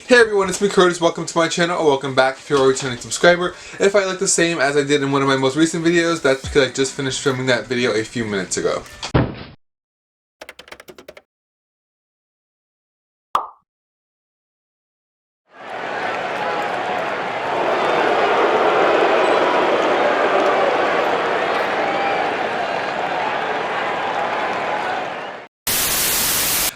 Hey everyone, it's me Curtis. Welcome to my channel, or welcome back if you're a returning subscriber. If I look the same as I did in one of my most recent videos, that's because I just finished filming that video a few minutes ago.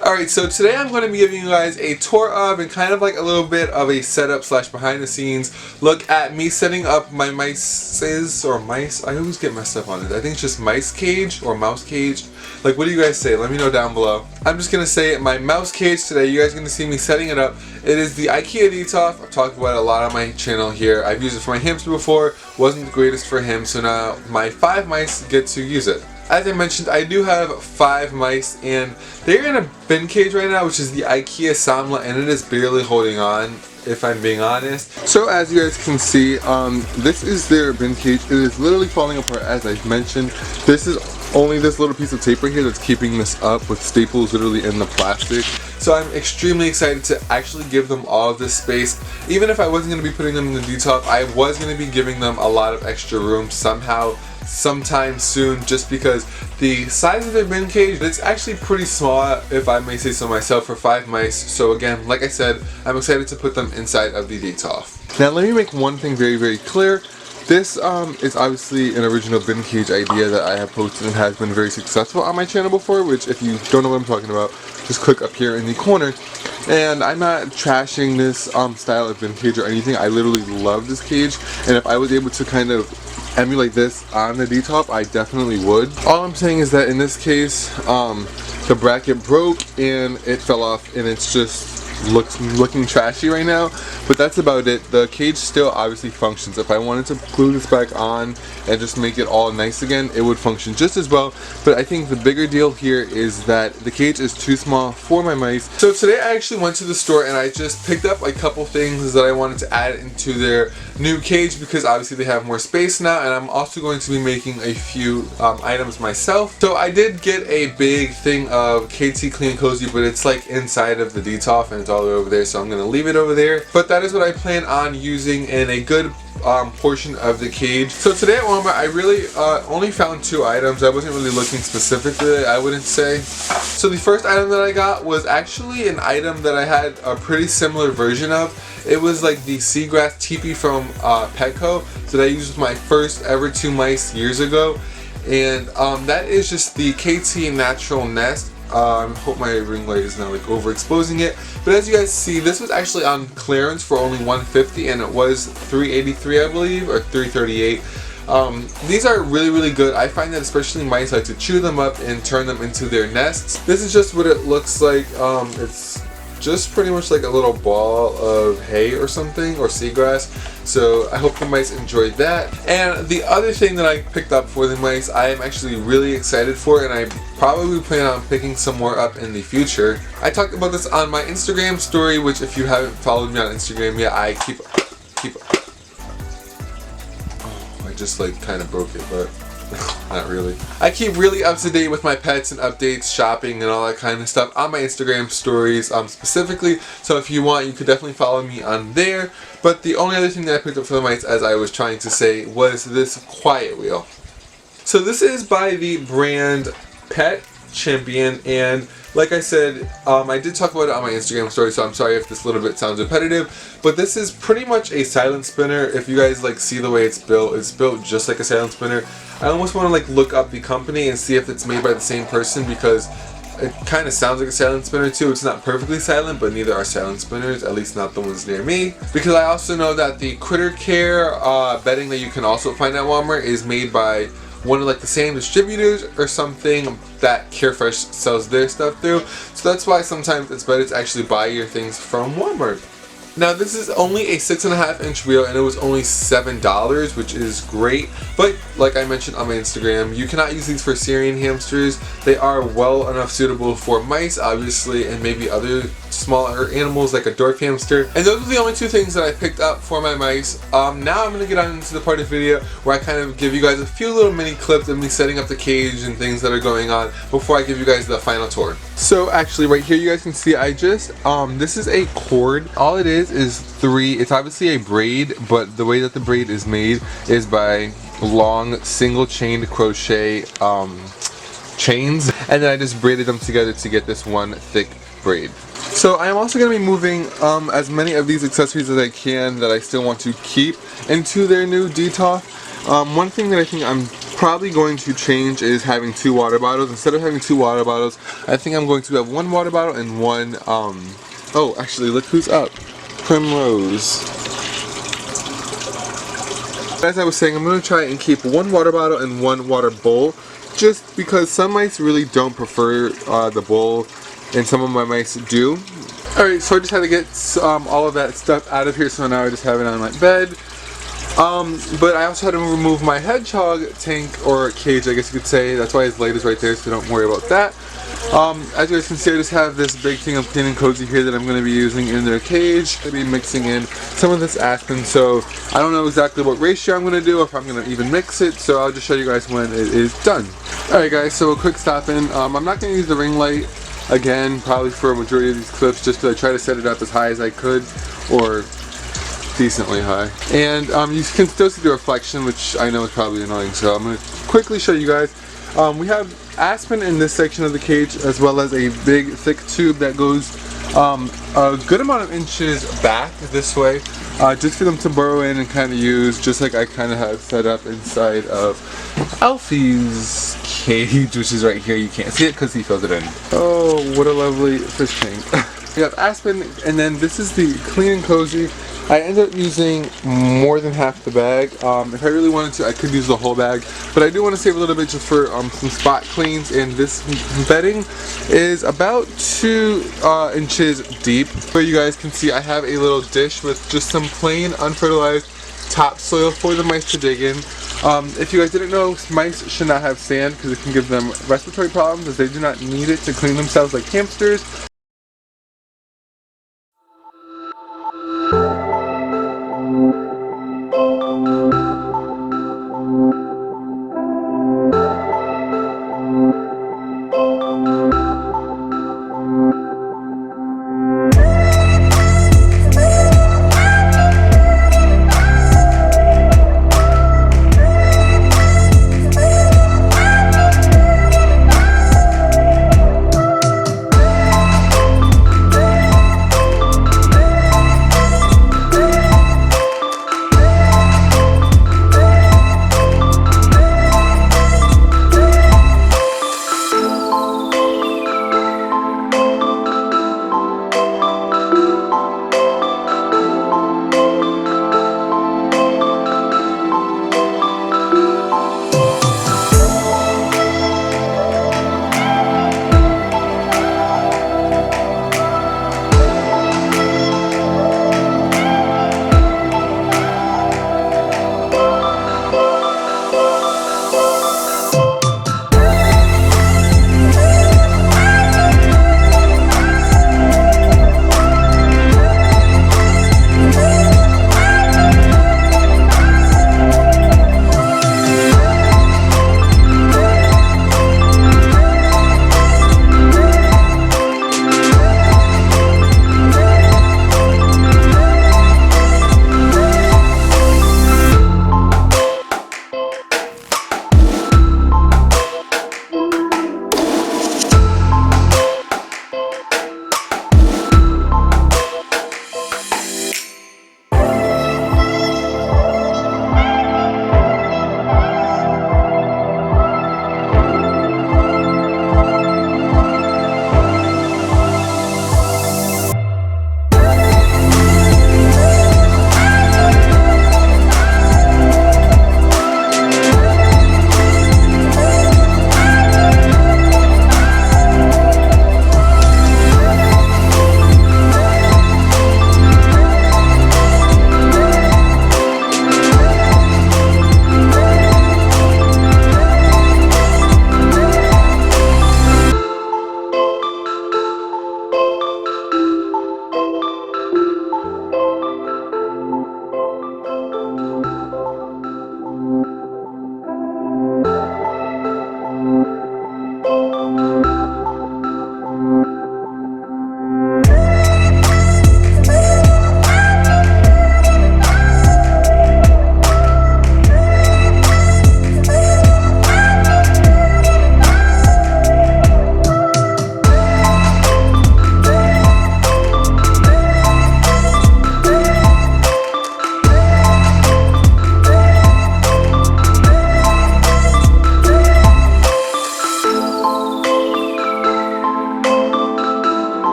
Alright, so today I'm going to be giving you guys a tour of and kind of like a little bit of a setup slash behind the scenes look at me setting up my mice, I always get messed up on it. I think it's just mice cage or mouse cage. Like, what do you guys say? Let me know down below. I'm just going to say my mouse cage today. You guys are going to see me setting it up. It is the IKEA Detolf. I've talked about it a lot on my channel here. I've used it for my hamster before. Wasn't the greatest for him, so now my 5 mice get to use it. As I mentioned, I do have 5 mice, and they're in a bin cage right now, which is the IKEA Samla, and it is barely holding on, if I'm being honest. So as you guys can see, this is their bin cage. It is literally falling apart, as I've mentioned. This is only this little piece of tape right here that's keeping this up, with staples literally in the plastic. So I'm extremely excited to actually give them all of this space. Even if I wasn't going to be putting them in the Detolf, I was going to be giving them a lot of extra room sometime soon, just because the size of their bin cage, it's actually pretty small, if I may say so myself, for 5 mice. So again, like I said, I'm excited to put them inside of the Detolf. Now let me make one thing very, very clear. This is obviously an original bin cage idea that I have posted and has been very successful on my channel before, which if you don't know what I'm talking about, just click up here in the corner. And I'm not trashing this style of bin cage or anything. I literally love this cage, and if I was able to kind of emulate this on the Detolf, I definitely would. All I'm saying is that in this case, the bracket broke and it fell off, and it's just looking trashy right now, but that's about it. The cage still obviously functions. If I wanted to glue this back on and just make it all nice again, it would function just as well. But I think the bigger deal here is that the cage is too small for my mice. So today I actually went to the store and I just picked up a couple things that I wanted to add into their new cage, because obviously they have more space now, and I'm also going to be making a few items myself. So I did get a big thing of KT Clean Cozy, but it's like inside of the Detolf and it's all the way over there, so I'm going to leave it over there. But that is what I plan on using in a good portion of the cage. So today at Walmart, I really only found 2 items. I wasn't really looking specifically, I wouldn't say. So the first item that I got was actually an item that I had a pretty similar version of. It was like the seagrass teepee from Petco that I used with my first ever 2 mice years ago. And that is just the KT Natural Nest. I hope my ring light is not like overexposing it, but as you guys see, this was actually on clearance for only $150, and it was $383, I believe, or $338. These are really, really good. I find that especially mice like to chew them up and turn them into their nests. This is just what it looks like. It's just pretty much like a little ball of hay or something, or seagrass. So I hope the mice enjoyed that. And the other thing that I picked up for the mice, I am actually really excited for, and I probably plan on picking some more up in the future. I talked about this on my Instagram story, which if you haven't followed me on Instagram yet, I keep I just like kind of broke it, but not really. I keep really up to date with my pets and updates, shopping, and all that kind of stuff on my Instagram stories specifically. So if you want, you could definitely follow me on there. But the only other thing that I picked up for the mice, as I was trying to say, was this quiet wheel. So this is by the brand Pet Champion, and like I said, I did talk about it on my Instagram story, so I'm sorry if this little bit sounds repetitive, but this is pretty much a silent spinner. If you guys like see the way it's built just like a silent spinner. I almost want to like look up the company and see if it's made by the same person, because it kind of sounds like a silent spinner too. It's not perfectly silent, but neither are silent spinners, at least not the ones near me. Because I also know that the Critter Care bedding that you can also find at Walmart is made by one of like the same distributors or something that Carefresh sells their stuff through. So that's why sometimes it's better to actually buy your things from Walmart. Now this is only a 6.5-inch wheel, and it was only $7, which is great. But like I mentioned on my Instagram, you cannot use these for Syrian hamsters. They are well enough suitable for mice, obviously, and maybe other smaller animals like a dwarf hamster. And those are the only 2 things that I picked up for my mice. Now I'm going to get on into the part of the video where I kind of give you guys a few little mini clips of me setting up the cage and things that are going on before I give you guys the final tour. So actually right here you guys can see I just, this is a cord. All it is 3, it's obviously a braid, but the way that the braid is made is by long single chained crochet chains, and then I just braided them together to get this one thick braid. So I am also going to be moving as many of these accessories as I can that I still want to keep into their new Detolf. One thing that I think I'm probably going to change is having 2 water bottles. Instead of having 2 water bottles, I think I'm going to have 1 water bottle and 1, oh actually look who's up, Primrose. As I was saying, I'm going to try and keep 1 water bottle and 1 water bowl, just because some mice really don't prefer the bowl and some of my mice do. Alright, so I just had to get all of that stuff out of here, so now I just have it on my bed. But I also had to remove my hedgehog tank, or cage I guess you could say. That's why his light is right there, so don't worry about that. As you guys can see, I just have this big thing of Clean and Cozy here that I'm going to be using in their cage. I'm going to be mixing in some of this aspen, so I don't know exactly what ratio I'm going to do, or if I'm going to even mix it, so I'll just show you guys when it is done. Alright guys, so a quick stop in. I'm not going to use the ring light again, probably for a majority of these clips, just because I try to set it up as high as I could, or decently high. And you can still see the reflection, which I know is probably annoying, so I'm going to quickly show you guys. We have aspen in this section of the cage, as well as a big thick tube that goes a good amount of inches back this way, just for them to burrow in and kind of use, just like I kind of have set up inside of Alfie's cage, which is right here. You can't see it because he filled it in. Oh, what a lovely fish tank. We have aspen, and then this is the Clean and Cozy. I ended up using more than half the bag. If I really wanted to, I could use the whole bag, but I do want to save a little bit just for some spot cleans, and this bedding is about 2 inches deep. So you guys can see I have a little dish with just some plain unfertilized topsoil for the mice to dig in. If you guys didn't know, mice should not have sand because it can give them respiratory problems, as they do not need it to clean themselves like hamsters.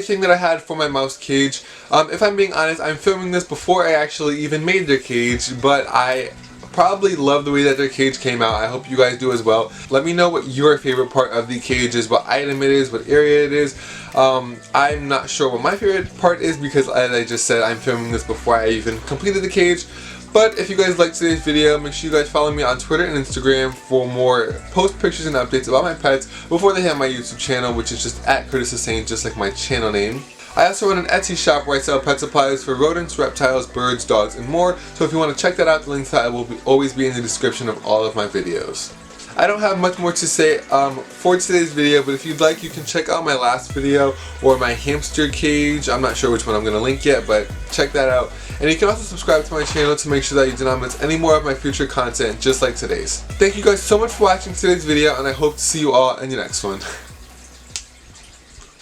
everything that I had for my mouse cage. If I'm being honest, I'm filming this before I actually even made their cage, but I probably love the way that their cage came out. I hope you guys do as well. Let me know what your favorite part of the cage is, what item it is, what area it is. I'm not sure what my favorite part is because, as I just said, I'm filming this before I even completed the cage. But if you guys liked today's video, make sure you guys follow me on Twitter and Instagram for more post pictures and updates about my pets before they hit my YouTube channel, which is just at @Lasane, just like my channel name. I also run an Etsy shop where I sell pet supplies for rodents, reptiles, birds, dogs, and more. So if you want to check that out, the link to that will always be in the description of all of my videos. I don't have much more to say for today's video, but if you'd like, you can check out my last video or my hamster cage. I'm not sure which one I'm going to link yet, but check that out. And you can also subscribe to my channel to make sure that you do not miss any more of my future content just like today's. Thank you guys so much for watching today's video, and I hope to see you all in the next one.